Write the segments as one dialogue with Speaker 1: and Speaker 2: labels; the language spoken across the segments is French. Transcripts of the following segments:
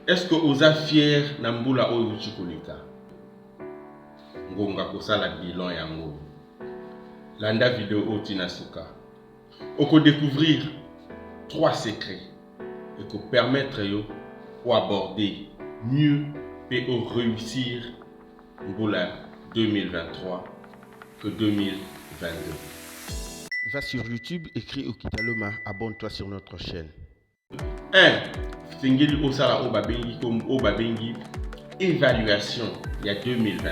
Speaker 1: Est-ce que vous êtes fier Nambula Oyuchikolika? Ngonga kosala bilan yango. Landa vidéo Otinasuka. Oko découvrir 3 secrets et que permettre yo pour aborder mieux et réussir Nambula 2023 que 2022.
Speaker 2: Va sur YouTube, écris Okitaloma, abonne-toi sur notre chaîne.
Speaker 1: 1. Singeli Osala Obabengi comme Obabengi évaluation il y a 2022.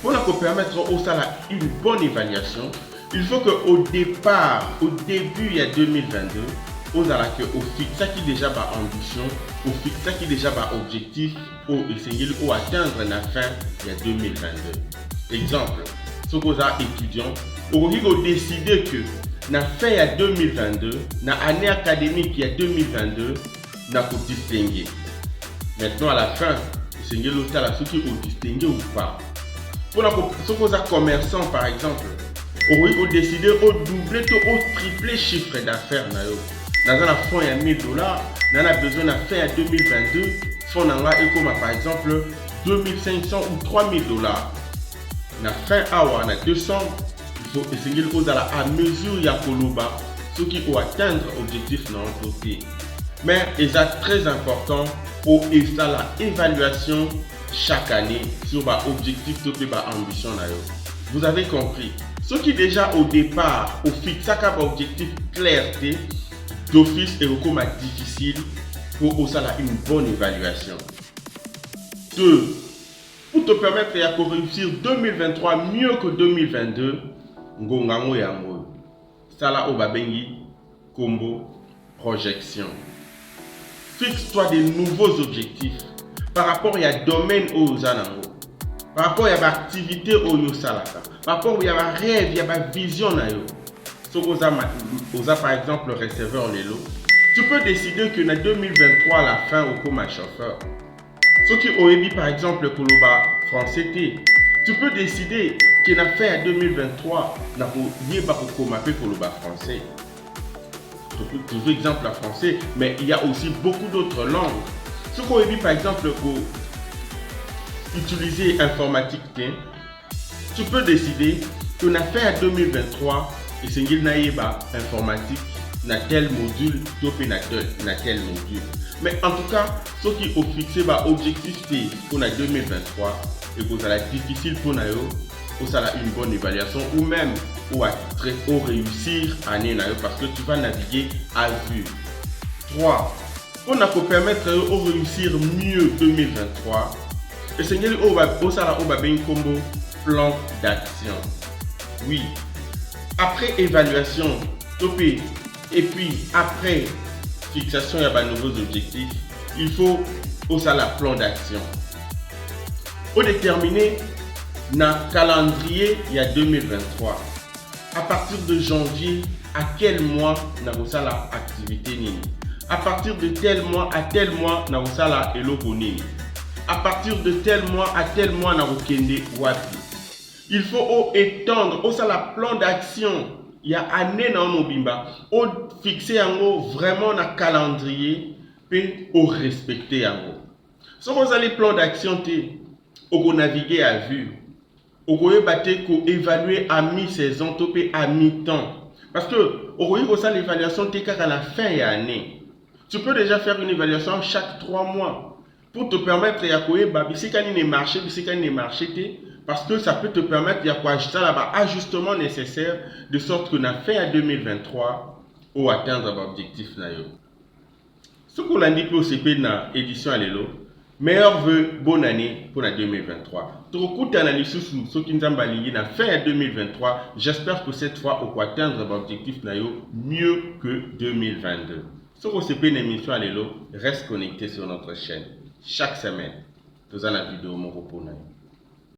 Speaker 1: Pour nous permettre Osala une bonne évaluation, il faut qu'au départ, au début il y a 2022, Osala que au fixe qui déjà ba ambition, au fixe qui déjà ba objectif, au Singeli au atteindre la fin il y a 2022. Exemple, ce que vous avez étudiant, au décider que na fin ya 2022, na année académique il y a 2022, na ko distinguer. Maintenant à la fin, distinguer l'autre là, ceux qui ont distingué ou pas. Pour la ceux qui sont commerçants par exemple, on décider au doubler ou tripler chiffre d'affaires na yo. Dans un fonds il y a $1000, on a besoin de faire 2022, fonds na comme par exemple 2500 ou $3000. Na fin awa na 200, il faut essayer de faire à mesure ya koloba ceux qui ont atteindre l'objectif dans le côté. Mais il est très important pour la évaluation chaque année sur l'objectif de l'ambition. Vous avez compris. Ceux qui déjà au départ ont fixé un objectif clarté d'office et comme difficile pour une bonne évaluation. 2. Pour te permettre de réussir 2023 mieux que 2022, ngongango yango. Sala obabengi combo projection. Fixe-toi des nouveaux objectifs par rapport à domaine aux anango, par rapport à l'activité au yosalaka, par rapport à rêve, il y a vision na yo. So oza par exemple le receveur lelo, tu peux décider que en 2023 à la fin au comme chauffeur. Ceux qui ont émis par exemple koloba français, tu peux décider que la fin 2023 na ko yeba ko koma pe koloba français. Toujours exemple la français, mais il y a aussi beaucoup d'autres langues. Ce qu'on dit par exemple pour utiliser informatique, tu peux décider que la fin 2023 et c'est une informatique na tel module, na tel module. Mais en tout cas, ceux qui ont fixé l'objectif pour 2023 et que ça va être difficile pour nous, ou ça a une bonne évaluation ou même ou à très haut réussir année parce que tu vas naviguer à vue. 3. Pour nous permettre de réussir mieux 2023, et c'est un combo plan d'action. Oui. Après évaluation, et puis après fixation de nouveaux objectifs, il faut aussi un plan d'action. Pour déterminer dans le calendrier, il y a 2023. À partir de janvier, à quel mois nous avons l'activité nini? À partir de tel mois à tel mois, nous avons la eloko nini? À partir de tel mois à tel mois, nous avons kende wapi? Il faut étendre le plan d'action. Il y a année dans Mobimba. On fixer vraiment dans le calendrier et on respecter. Si vous avez le plan d'action, on naviguer à vue. On peut évaluer à mi-saison, à mi-temps. Parce que on peut l'évaluation à la fin de l'année. Tu peux déjà faire une évaluation chaque 3 mois pour te permettre de marcher, parce que ça peut te permettre d'ajuster l'ajustement nécessaire de sorte que na fin 2023 ou atteindre l'objectif. Ce qu'on a dit pour CP dans l'édition à l'élo, meilleur vœu, bonne année pour la 2023. Trop coup d'analyse sur ce qui nous a balayé dans fin 2023. J'espère que cette fois, on peut atteindre l'objectif mieux que 2022. Ce qu'on CP dans l'émission à l'élo, reste connecté sur notre chaîne. Chaque semaine, nous avons la vidéo mon repos.